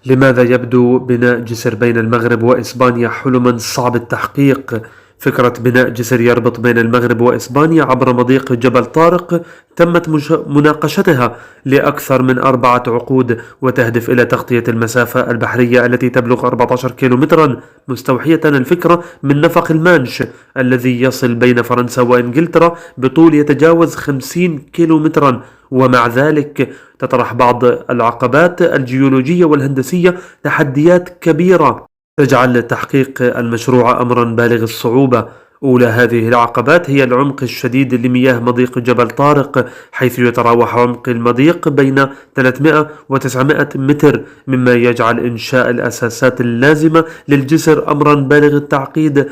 لماذا يبدو بناء جسر بين المغرب وإسبانيا حلمًا صعب التحقيق؟ فكرة بناء جسر يربط بين المغرب وإسبانيا عبر مضيق جبل طارق تمت مناقشتها لأكثر من 4 عقود، وتهدف إلى تغطية المسافة البحرية التي تبلغ 14 كيلومترًا، مستوحية الفكرة من نفق المانش الذي يصل بين فرنسا وإنجلترا بطول يتجاوز 50 كيلومترًا. ومع ذلك تطرح بعض العقبات الجيولوجية والهندسية تحديات كبيرة تجعل تحقيق المشروع أمرا بالغ الصعوبة. أولى هذه العقبات هي العمق الشديد لمياه مضيق جبل طارق، حيث يتراوح عمق المضيق بين 300 و 900 متر، مما يجعل إنشاء الأساسات اللازمة للجسر أمرا بالغ التعقيد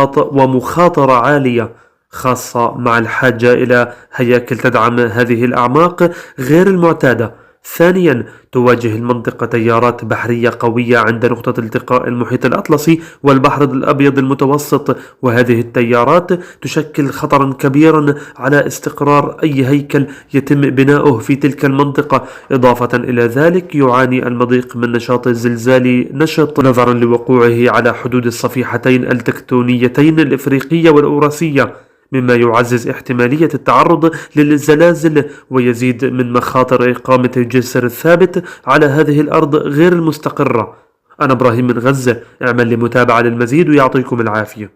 ومخاطرة عالية، خاصة مع الحاجة إلى هياكل تدعم هذه الأعماق غير المعتادة. ثانيا، تواجه المنطقة تيارات بحرية قوية عند نقطة التقاء المحيط الأطلسي والبحر الأبيض المتوسط، وهذه التيارات تشكل خطرا كبيرا على استقرار أي هيكل يتم بناؤه في تلك المنطقة. إضافة إلى ذلك يعاني المضيق من نشاط زلزالي نشط نظرا لوقوعه على حدود الصفيحتين التكتونيتين الإفريقية والأوراسية، مما يعزز احتمالية التعرض للزلازل ويزيد من مخاطر إقامة الجسر الثابت على هذه الأرض غير المستقرة. أنا إبراهيم من غزة، اعمل لمتابعة للمزيد ويعطيكم العافية.